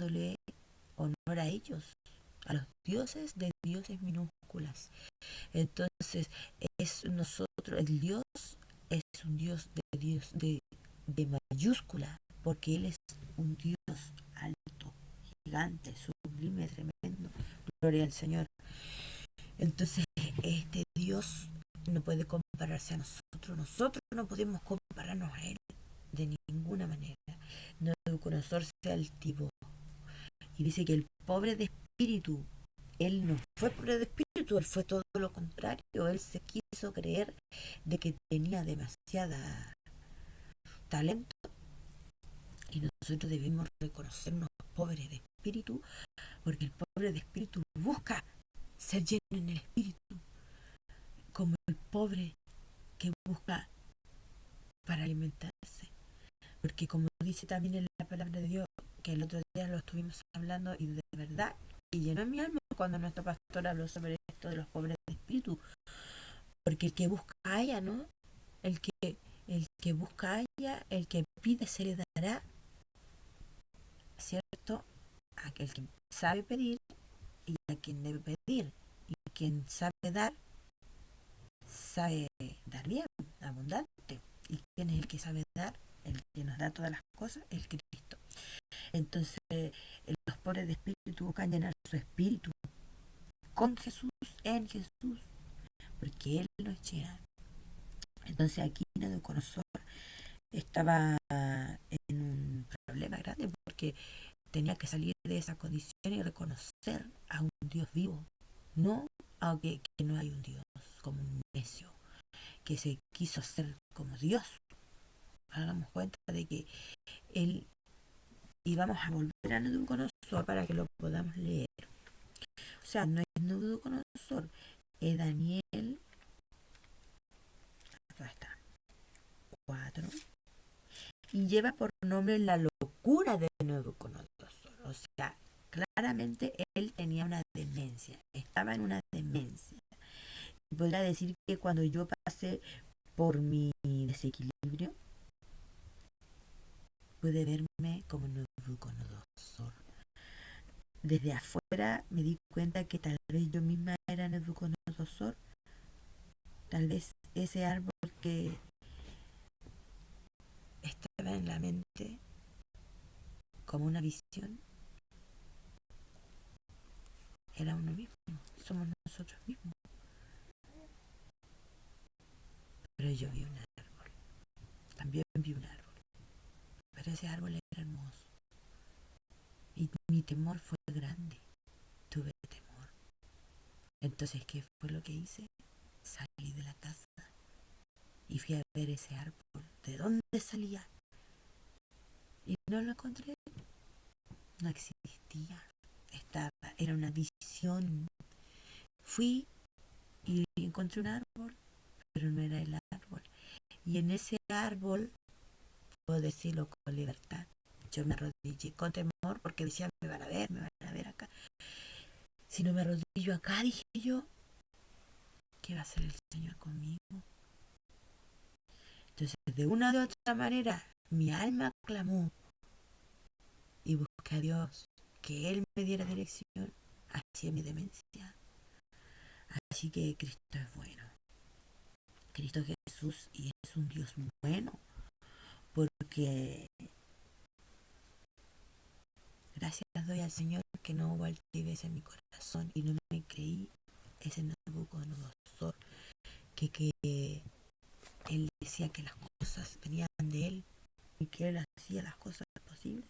dándole honor a ellos, a los dioses de dioses minúsculas. Entonces, es nosotros, el Dios es un Dios de mayúscula, porque Él es un Dios alto, gigante, sublime, tremendo. Gloria al Señor. Entonces, este Dios no puede compararse a nosotros. Nosotros no podemos compararnos a Él de ninguna manera. Nabucodonosor se altivó y dice que el pobre de espíritu, él no fue pobre de espíritu, él fue todo lo contrario. Él se quiso creer de que tenía demasiada talento, y nosotros debemos reconocernos pobres de espíritu, porque el pobre de espíritu busca ser lleno en el espíritu, como el pobre que busca para alimentarse. Porque como dice también en la palabra de Dios, que el otro día lo estuvimos hablando y de verdad, y llenó mi alma cuando nuestro pastor habló sobre esto de los pobres de espíritu. Porque el que busca haya, ¿no? El que, el que busca haya, el que pide se le dará, ¿cierto? A aquel que sabe pedir y a quien debe pedir. Y quien sabe dar bien, abundante. ¿Y quién es el que sabe dar? El que nos da todas las cosas, el Cristo. Entonces, los pobres de espíritu buscan llenar su espíritu con Jesús, en Jesús, porque Él nos llena. Entonces aquí Nabucodonosor estaba en un problema grande, porque tenía que salir de esa condición y reconocer a un Dios vivo, no a que no hay un Dios, como un necio que se quiso hacer como Dios. Hagamos cuenta de que él, y vamos a volver a Nabucodonosor para que lo podamos leer. O sea, no es Nabucodonosor, es Daniel, acá está, 4, y lleva por nombre La locura de Nabucodonosor. O sea, claramente él tenía una demencia, estaba en una demencia. Podría decir que cuando yo pasé por mi desequilibrio, pude verme como Nabucodonosor. Desde afuera me di cuenta que tal vez yo misma era Nabucodonosor, tal vez ese árbol que estaba en la mente como una visión era uno mismo, somos nosotros mismos. Pero yo vi un árbol, también vi un árbol, pero ese árbol era hermoso y mi temor fue grande, tuve temor. Entonces, ¿qué fue lo que hice? Salí de la casa y fui a ver ese árbol, de dónde salía, y no lo encontré, no existía, era una visión. Fui y encontré un árbol, pero no era el árbol. Y en ese árbol, puedo decirlo con libertad, yo me arrodillé con temor porque decía, me van a ver acá. Si no me arrodillo acá, dije yo, ¿qué va a hacer el Señor conmigo? Entonces, de una u otra manera, mi alma clamó y busqué a Dios, que Él me diera dirección hacia mi demencia. Así que Cristo es bueno. Cristo Jesús y es un Dios bueno, porque gracias doy al Señor que no hubo altivez en mi corazón y no me creí ese Nabucodonosor que él decía que las cosas venían de él y que él hacía las cosas posibles.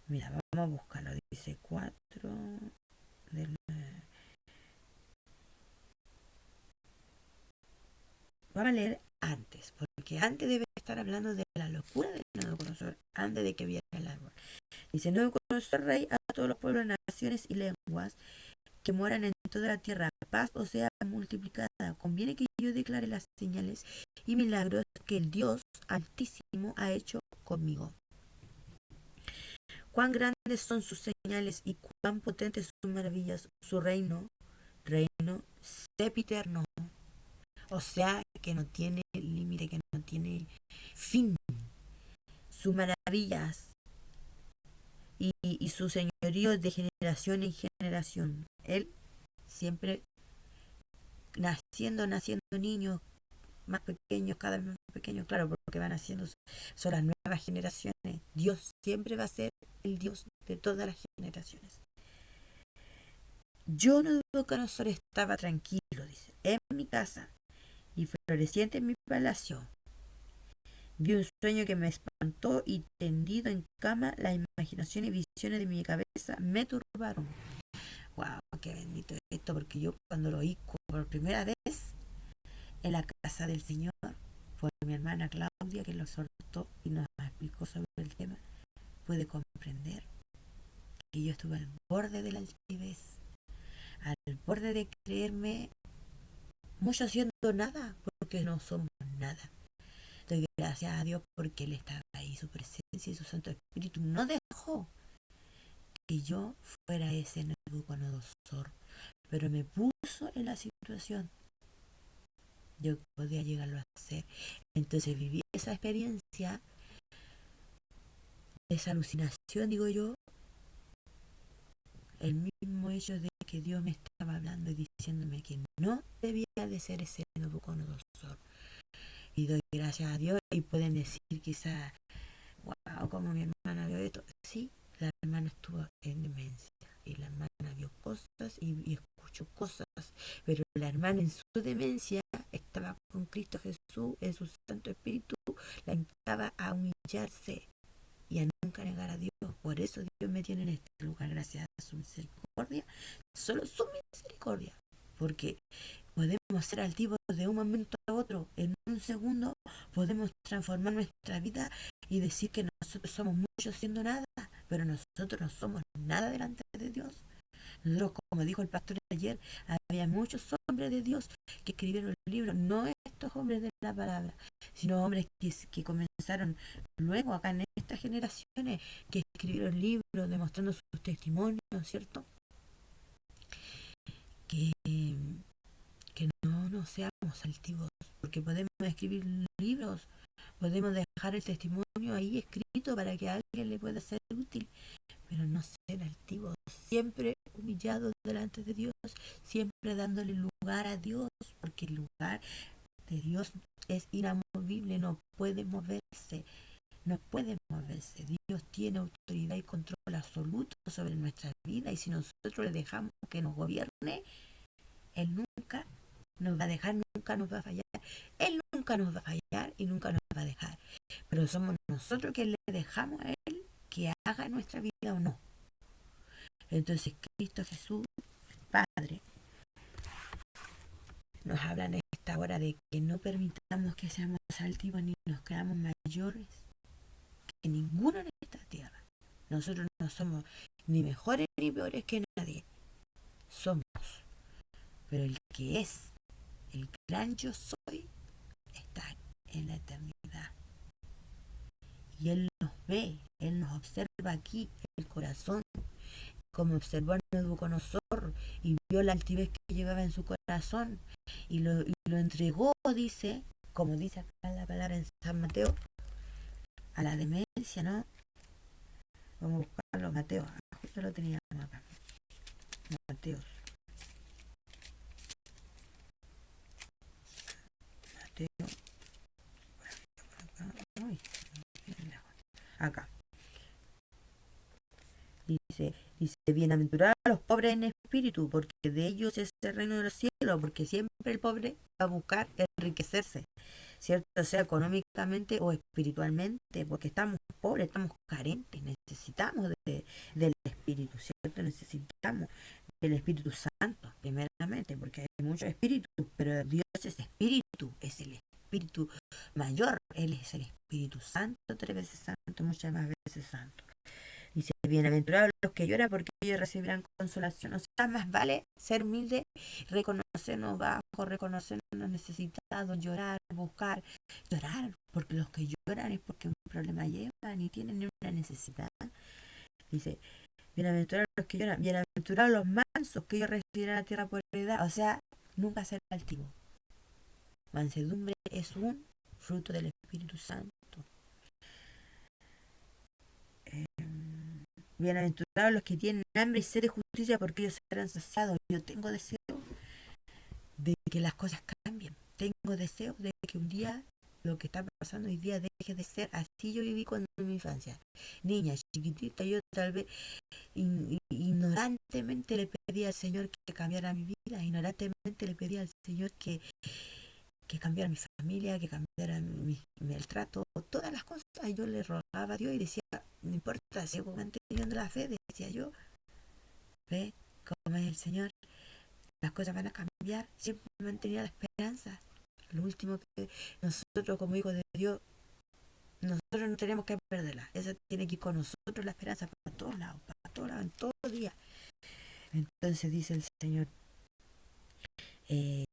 Mira, vamos a buscarlo. Dice 4 del... Vamos a leer antes, porque antes debe estar hablando de la locura de Nabucodonosor, antes de que viera el árbol. Dice, Nabucodonosor, rey a todos los pueblos, naciones y lenguas que moran en toda la tierra, paz o sea multiplicada. Conviene que yo declare las señales y milagros que el Dios Altísimo ha hecho conmigo. Cuán grandes son sus señales y cuán potentes sus maravillas, su reino sempiterno, o sea, que no tiene límite, que no tiene fin. Sus maravillas y su señorío de generación en generación. Él siempre naciendo niños más pequeños, cada vez más pequeños, claro, porque van haciendo, son las nuevas generaciones. Dios siempre va a ser el Dios de todas las generaciones. Yo, Nabucodonosor, estaba tranquilo, dice, en mi casa y floreciente en mi palacio. Vi un sueño que me espantó y tendido en cama, la imaginación y visiones de mi cabeza me turbaron. Wow, qué bendito es esto, porque yo cuando lo oí por primera vez en la casa del Señor, fue mi hermana Claudia que lo soltó y nos explicó sobre el tema, pude comprender que yo estuve al borde de la altivez, al borde de creerme mucho siendo nada, porque no somos nada. Doy gracias a Dios porque Él estaba ahí, su presencia y su Santo Espíritu no dejó que yo fuera ese Nabucodonosor, pero me puso en la situación. Yo podía llegarlo a hacer. Entonces viví esa experiencia, esa alucinación, digo yo, el mismo hecho de que Dios me estaba hablando y diciéndome que no debía de ser ese Nabucodonosor. Y doy gracias a Dios y pueden decir quizás, wow, como mi hermana vio esto. Sí, la hermana estuvo en demencia y la hermana vio cosas y escuchó cosas, pero la hermana en su demencia estaba con Cristo Jesús, en su Santo Espíritu, la invitaba a humillarse y a nunca negar a Dios. Por eso Dios me tiene en este lugar, gracias a su misericordia, solo su misericordia, porque podemos ser altivos de un momento a otro, en un segundo podemos transformar nuestra vida y decir que nosotros somos muchos siendo nada, pero nosotros no somos nada delante de Dios. Nosotros, como dijo el pastor ayer, había muchos hombres de Dios que escribieron libros, no estos hombres de la palabra, sino hombres que comenzaron luego acá en estas generaciones, que escribieron libros demostrando sus testimonios, ¿cierto? Que, que no nos seamos altivos, porque podemos escribir libros, podemos dejar el testimonio ahí escrito para que a alguien le pueda ser útil, pero no ser altivos, siempre humillados delante de Dios, siempre dándole lugar a Dios, porque el lugar de Dios es inamovible, no puede moverse, no puede moverse. Dios tiene autoridad y control absoluto sobre nuestra vida y si nosotros le dejamos que nos gobierne, Él nunca nos va a dejar, nunca nos va a fallar. Él nunca nos va a fallar y nunca nos va a dejar. Pero somos nosotros que le dejamos a Él que haga nuestra vida o no. Entonces Cristo Jesús, Padre, nos habla en esta hora de que no permitamos que seamos altivos ni nos creamos mayores que ninguno en esta tierra. Nosotros no somos ni mejores ni peores que nadie. Somos. Pero el que es el gran yo soy está en la eternidad. Y Él nos ve, Él nos observa aquí, el corazón, como observó a Nabucodonosor y vio la altivez que llevaba en su corazón y lo entregó, dice, como dice acá la palabra en San Mateo, a la demencia, ¿no? Vamos a buscarlo, Mateo, justo lo teníamos acá, Mateo, Mateo, uy, acá. Dice, bienaventurados los pobres en espíritu, porque de ellos es el reino de los cielos, porque siempre el pobre va a buscar enriquecerse, ¿cierto? O sea, económicamente o espiritualmente, porque estamos pobres, estamos carentes, necesitamos del Espíritu, ¿cierto? Necesitamos del Espíritu Santo, primeramente, porque hay muchos espíritus, pero Dios es espíritu, es el Espíritu mayor, Él es el Espíritu Santo, 3 veces santo, muchas más veces santo. Dice, bienaventurados los que lloran porque ellos recibirán consolación. O sea, más vale ser humilde, reconocernos bajos, reconocernos necesitados, llorar, buscar, llorar, porque los que lloran es porque un problema llevan y tienen una necesidad. Dice, bienaventurados los que lloran, bienaventurados los mansos, que ellos recibirán la tierra por heredad. O sea, nunca ser altivo. Mansedumbre es un fruto del Espíritu Santo. Bienaventurados los que tienen hambre y sed de justicia, porque ellos serán saciados. Yo tengo deseo de que las cosas cambien. Tengo deseo de que un día lo que está pasando hoy día deje de ser así. Yo viví cuando en mi infancia. Niña, chiquitita, yo tal vez ignorantemente le pedía al Señor que cambiara mi vida. Ignorantemente le pedía al Señor que cambiara mi familia, que cambiara el trato, todas las cosas. Yo le rogaba a Dios y decía, no importa, sigo manteniendo la fe, decía yo. Ve cómo es el Señor, las cosas van a cambiar. Siempre mantenía la esperanza. Lo último que nosotros como hijos de Dios, nosotros no tenemos que perderla. Esa tiene que ir con nosotros, la esperanza, para todos lados, en todo día. Entonces dice el Señor, eh,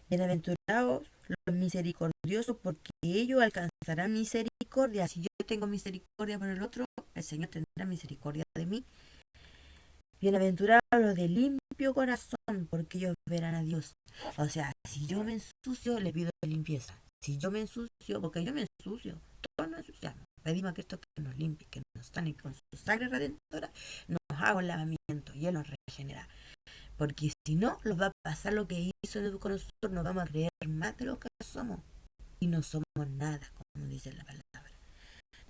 bienaventurados los misericordiosos, porque ellos alcanzarán misericordia. Si yo tengo misericordia por el otro, el Señor tendrá misericordia de mí. Bienaventurados los de limpio corazón, porque ellos verán a Dios. O sea, si yo me ensucio, le pido limpieza. Si yo me ensucio, porque yo me ensucio, todos nos ensuciamos. Pedimos a Cristo que nos limpie, que nos sane con su sangre redentora, nos haga un lavamiento y Él nos regenera. Porque si no, nos va a pasar lo que hizo con nosotros, nos vamos a creer más de lo que somos. Y no somos nada, como dice la palabra.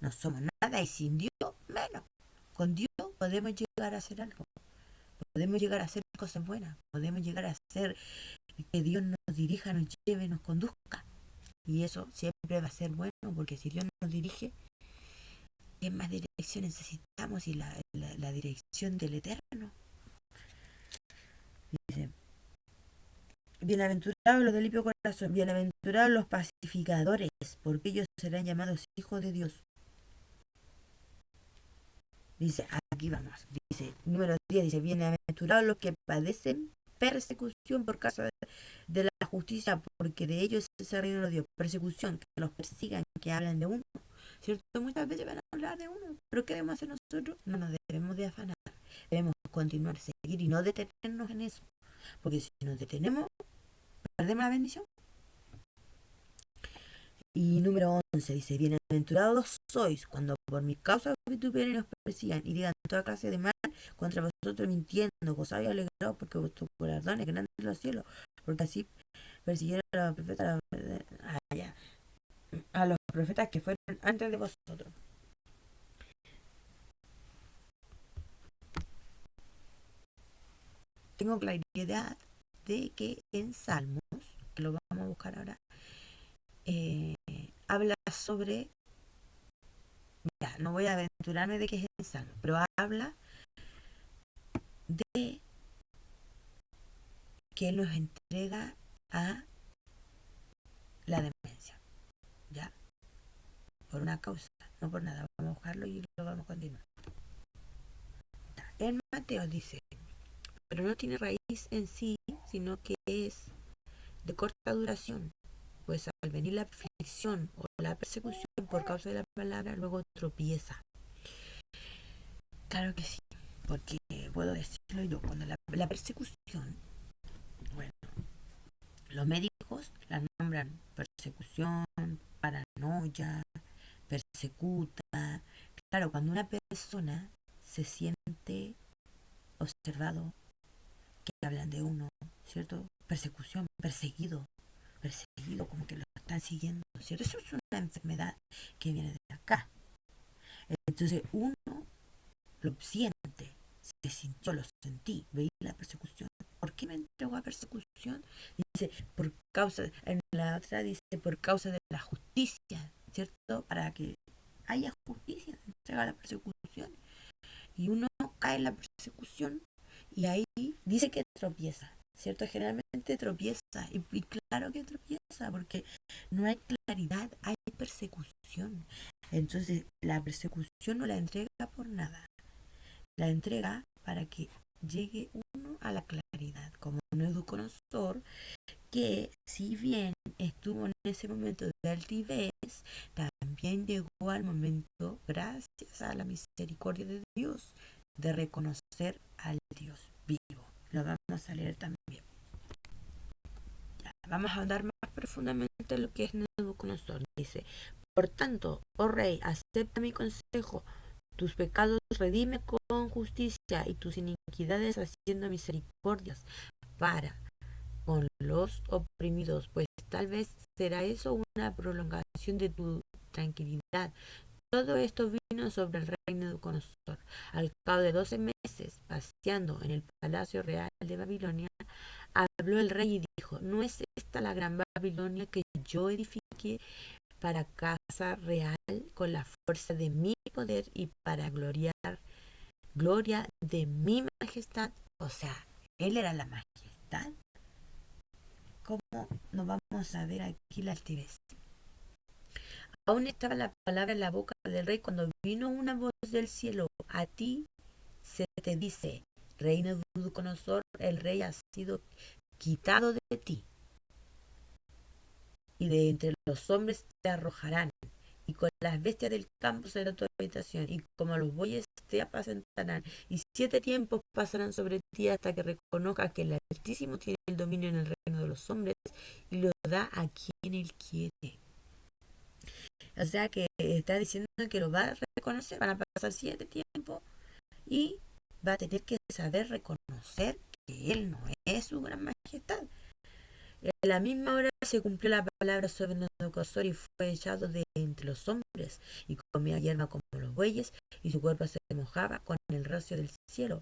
No somos nada y sin Dios menos. Con Dios podemos llegar a hacer algo. Podemos llegar a hacer cosas buenas. Podemos llegar a hacer que Dios nos dirija, nos lleve, nos conduzca. Y eso siempre va a ser bueno, porque si Dios nos dirige, ¿qué más dirección necesitamos? Y la dirección del Eterno. Dice, bienaventurados los de limpio corazón, bienaventurados los pacificadores, porque ellos serán llamados hijos de Dios. Dice, aquí vamos, dice, número 10, dice, bienaventurados los que padecen persecución por causa de la justicia, porque de ellos es el reino de Dios. Persecución, que los persigan, que hablan de uno, ¿cierto? Muchas veces van a hablar de uno, pero ¿qué debemos hacer nosotros? No nos debemos de afanar, debemos continuar, seguir y no detenernos en eso, porque si nos detenemos, perdemos la bendición. Y número 11 dice, bienaventurados sois cuando por mi causa vituperen y os persigan y digan toda clase de mal contra vosotros mintiendo, gozados y alegrados porque vuestro galardón es grande en los cielos, porque así persiguieron a los profetas, a los profetas que fueron antes de vosotros. Tengo claridad de que en Salmos, que lo vamos a buscar ahora, habla sobre, ya, no voy a aventurarme de que es en Salmos, pero habla de que Él nos entrega a la demencia, ¿ya? Por una causa, no por nada. Vamos a buscarlo y lo vamos a continuar. En Mateo dice, pero no tiene raíz en sí, sino que es de corta duración, pues al venir la aflicción o la persecución por causa de la palabra, luego tropieza. Claro que sí, porque puedo decirlo yo, cuando la persecución, bueno, los médicos la nombran persecución, paranoia, persecuta. Claro, cuando una persona se siente observado, que hablan de uno, ¿cierto? Persecución, perseguido, como que lo están siguiendo, ¿cierto? Eso es una enfermedad que viene de acá. Entonces uno lo siente, se sintió, lo sentí, veí la persecución. ¿Por qué me entregó a persecución? Dice, por causa, en la otra dice, por causa de la justicia, ¿cierto? Para que haya justicia, entrega la persecución. Y uno cae en la persecución y ahí dice que tropieza, ¿cierto? Generalmente tropieza, y claro que tropieza, porque no hay claridad, hay persecución. Entonces la persecución no la entrega por nada, la entrega para que llegue uno a la claridad, como Nabucodonosor, que si bien estuvo en ese momento de altivez, también llegó al momento, gracias a la misericordia de Dios, de reconocer al Dios vivo. Lo vamos a leer también. Ya, vamos a andar más profundamente en lo que es Nabucodonosor. Dice, por tanto, oh rey, acepta mi consejo, tus pecados redime con justicia y tus iniquidades haciendo misericordias para con los oprimidos, pues tal vez será eso una prolongación de tu tranquilidad. Todo esto vino sobre el reino de Nabucodonosor. Al cabo de 12 meses, paseando en el palacio real de Babilonia, habló el rey y dijo: ¿No es esta la gran Babilonia que yo edifiqué para casa real con la fuerza de mi poder y para gloria de mi majestad? O sea, él era la majestad. ¿Cómo nos vamos a ver aquí la altivez? Aún estaba la palabra en la boca del rey cuando vino una voz del cielo: a ti se te dice, reino de Nabucodonosor, el rey ha sido quitado de ti, y de entre los hombres te arrojarán, y con las bestias del campo será tu habitación, y como los bueyes te apacentarán, y 7 tiempos pasarán sobre ti hasta que reconozcas que el Altísimo tiene el dominio en el reino de los hombres, y lo da a quien él quiere. O sea que está diciendo que lo va a reconocer, van a pasar 7 tiempos y va a tener que saber reconocer que él no es su gran majestad. En la misma hora se cumplió la palabra sobre Nabucodonosor y fue echado de entre los hombres y comía hierba como los bueyes y su cuerpo se mojaba con el rocío del cielo,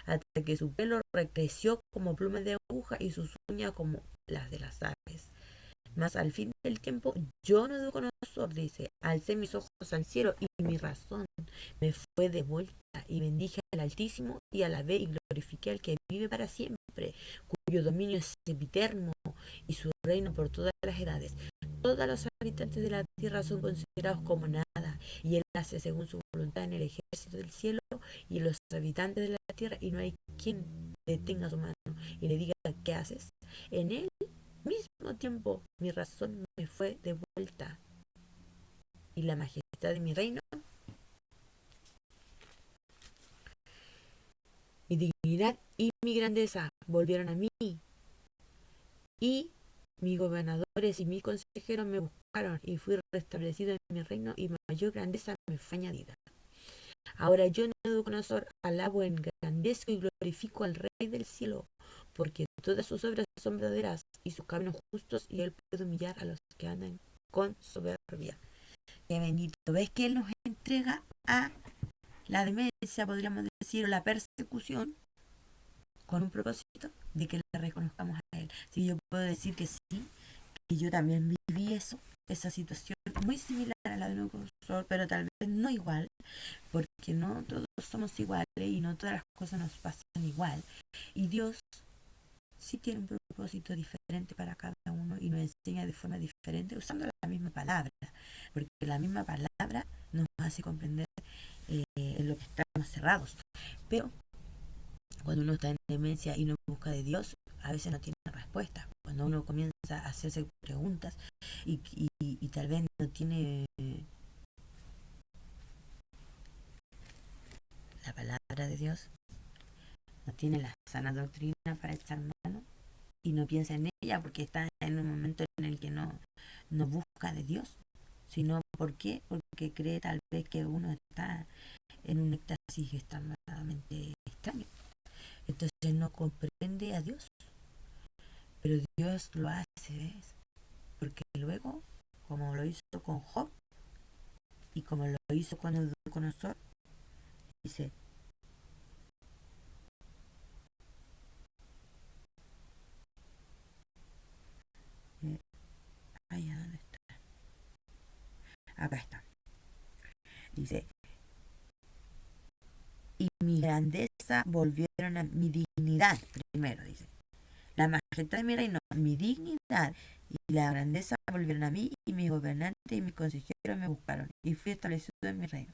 hasta que su pelo recreció como plumas de aguja y sus uñas como las de las aves. Mas al fin del tiempo, yo Nabucodonosor, dice, alcé mis ojos al cielo y mi razón me fue de vuelta y bendije al Altísimo y alabé y glorifiqué al que vive para siempre, cuyo dominio es eterno y su reino por todas las edades. Todos los habitantes de la tierra son considerados como nada, y él hace según su voluntad en el ejército del cielo y en los habitantes de la tierra, y no hay quien detenga su mano y le diga: ¿qué haces? En él mismo tiempo mi razón me fue de vuelta, y la majestad de mi reino, mi dignidad y mi grandeza volvieron a mí, y mis gobernadores y mis consejeros me buscaron, y fui restablecido en mi reino, y mayor grandeza me fue añadida. Ahora yo, Nabucodonosor, alabo, engrandezco y glorifico al Rey del cielo, porque todas sus obras son verdaderas y sus caminos justos, y él puede humillar a los que andan con soberbia. Qué bendito. ¿Ves que él nos entrega a la demencia, podríamos decir, o la persecución, con un propósito de que le reconozcamos a él? Si yo puedo decir que sí, que yo también viví eso, esa situación muy similar a la de Nabucodonosor, pero tal vez no igual, porque no todos somos iguales y no todas las cosas nos pasan igual. Y Dios sí tiene un propósito diferente para cada uno y nos enseña de forma diferente usando la misma palabra, porque la misma palabra nos hace comprender en lo que estamos cerrados. Pero cuando uno está en demencia y no busca de Dios, a veces no tiene respuesta. Cuando uno comienza a hacerse preguntas y tal vez no tiene la palabra de Dios, no tiene la sana doctrina para echar mano y no piensa en ella porque está en un momento en el que no busca de Dios, sino ¿por qué? Porque cree tal vez que uno está en un éxtasis extremadamente extraño. Entonces no comprende a Dios, pero Dios lo hace, ¿ves? Porque luego, como lo hizo con Job y como lo hizo con Nabucodonosor, dice: ay, ¿a dónde está? Acá está. Dice: y mi grandeza volvieron a mi dignidad, primero dice, la majestad de mi reino, mi dignidad y la grandeza volvieron a mí, y mis gobernantes y mis consejeros me buscaron, y fui establecido en mi reino,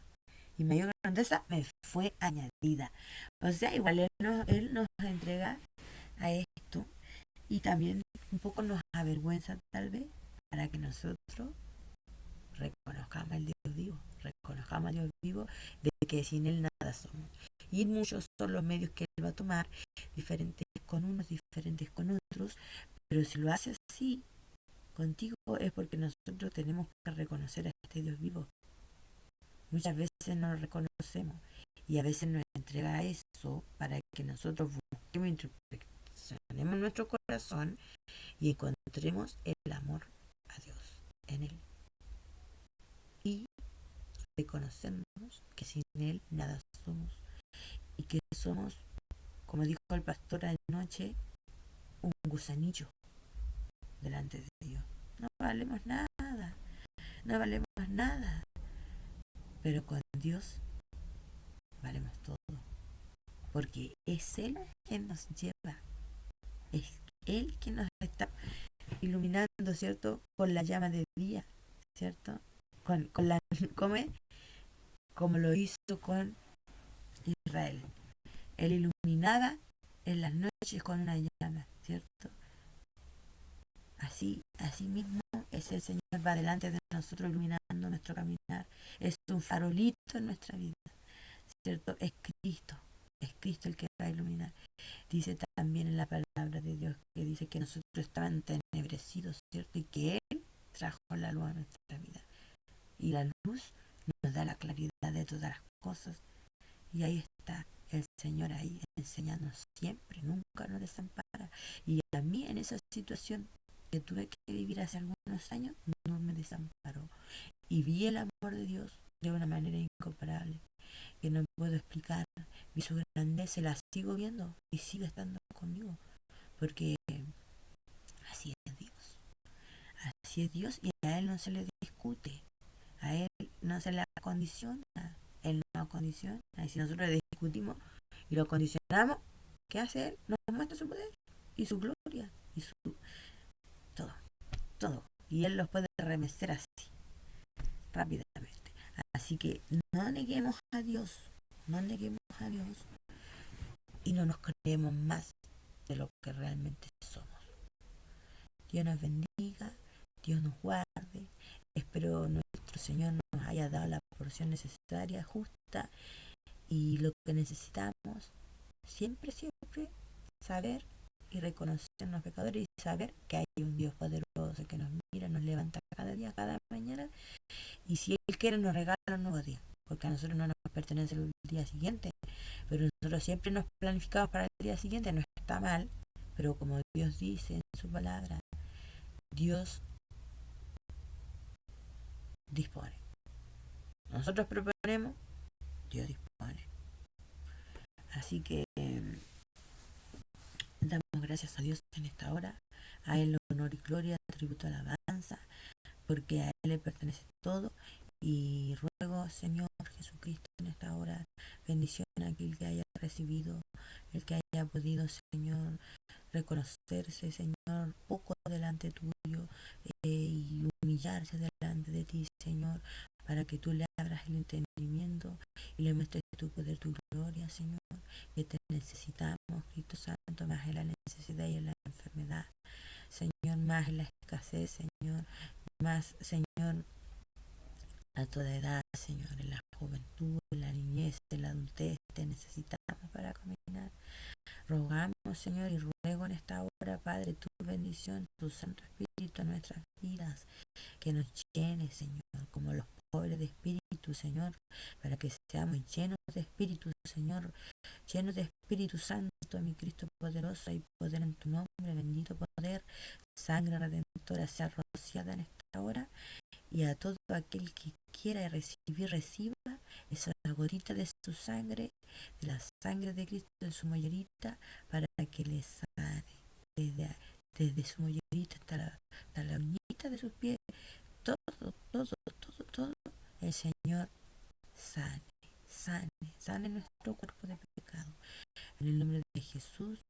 y mayor grandeza me fue añadida. O sea, igual él nos entrega a esto, y también un poco nos avergüenza tal vez, para que nosotros reconozcamos al Dios vivo, reconozcamos al Dios vivo, de que sin él nada somos. Y muchos son los medios que él va a tomar, diferentes con unos, diferentes con otros, pero si lo hace así contigo es porque nosotros tenemos que reconocer a este Dios vivo. Muchas veces no lo reconocemos y a veces nos entrega eso para que nosotros busquemos, introspeccionemos nuestro corazón y encontremos el amor a Dios en Él. Y reconocernos que sin Él nada somos y que somos, como dijo el pastor anoche, un gusanillo delante de Dios. No valemos nada, no valemos nada, pero con Dios valemos todo, porque es Él quien nos lleva, es Él quien nos está iluminando, ¿cierto? Con la llama de día, ¿cierto? Con la, ¿cómo es? Como lo hizo con Israel. Él iluminaba en las noches con una llama, ¿cierto? Así mismo es el Señor, va delante de nosotros iluminando nuestro caminar. Es un farolito en nuestra vida, ¿cierto? Es Cristo el que va a iluminar. Dice también en la palabra de Dios que dice que nosotros estábamos entenebrecidos, ¿cierto? Y que Él trajo la luz a nuestra vida. Y la luz nos da la claridad de todas las cosas. Y ahí está el Señor ahí enseñándonos siempre, nunca nos desampara. Y a mí en esa situación que tuve que vivir hace algunos años, no me desamparó. Y vi el amor de Dios de una manera incomparable, que no puedo explicar. Vi su grandeza, la sigo viendo y sigue estando conmigo, porque así es Dios. Así es Dios y a Él no se le discute, a Él no se le acondiciona, Él no acondiciona. Y si nosotros le discutimos y lo condicionamos, ¿qué hace Él? Nos muestra su poder y su gloria y su todo, todo. Y Él los puede remecer así, rápidamente. Así que no neguemos a Dios, no neguemos a Dios y no nos creemos más de lo que realmente somos. Dios nos bendiga, Dios nos guarde. Espero nuestro Señor nos haya dado la porción necesaria, justa y lo que necesitamos siempre, siempre saber y reconocer los pecadores y saber que hay un Dios poderoso que nos mira, nos levanta cada día, cada mañana y si Él quiere nos regala un nuevo día, porque a nosotros no nos pertenece el día siguiente, pero nosotros siempre nos planificamos para el día siguiente. No está mal, pero como Dios dice en su palabra, Dios dispone. Nosotros proponemos, Dios dispone. Así que damos gracias a Dios en esta hora, a Él honor y gloria, tributo, alabanza, porque a Él le pertenece todo. Y ruego, Señor Jesucristo, en esta hora, bendición a aquel que haya recibido, el que haya podido, Señor, reconocerse, Señor, poco delante tuyo y humillarse delante de ti, Señor, para que tú le abras el entendimiento y le muestres tu poder, tu gloria, Señor, que te necesitamos, Cristo Santo, más en la necesidad y en la enfermedad, Señor, más en la escasez, Señor, más, Señor, a toda edad, Señor, en la juventud, en la niñez, en la adultez, te necesitamos para caminar. Rogamos, Señor, y ruego en esta hora, Padre, tu bendición, tu Santo Espíritu en nuestras vidas, que nos llene, Señor, como los pobres de espíritu, Señor, para que seamos llenos de espíritu, Señor, llenos de Espíritu Santo, mi Cristo poderoso, y poder en tu nombre, bendito poder, sangre redentora sea rociada en esta hora, y a todo aquel que quiera recibir, reciba esa gotita de su sangre, de la sangre de Cristo en su mollerita, para que le sane desde su mollerita hasta la uñita de sus pies, todo, todo, todo, todo, el Señor sane, sane, sane nuestro cuerpo de pecado. En el nombre de Jesús,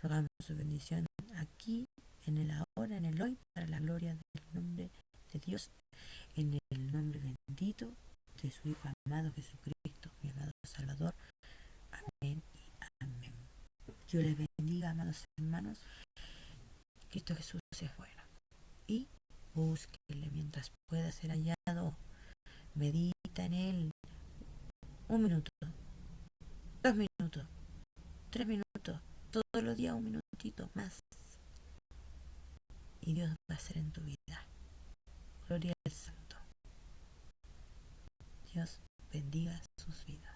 rogamos su bendición aquí, en el ahora, en el hoy, para la gloria del nombre de Dios, en el nombre bendito de su Hijo amado Jesucristo, mi amado Salvador. Amén y amén. Dios les bendiga, amados hermanos. Cristo Jesús es bueno. Y búsquele mientras pueda ser hallado. Medita en Él. 1 minuto, 2 minutos, 3 minutos. Todos los días 1 minutito más. Y Dios va a hacer en tu vida. Gloria al Santo. Dios bendiga sus vidas.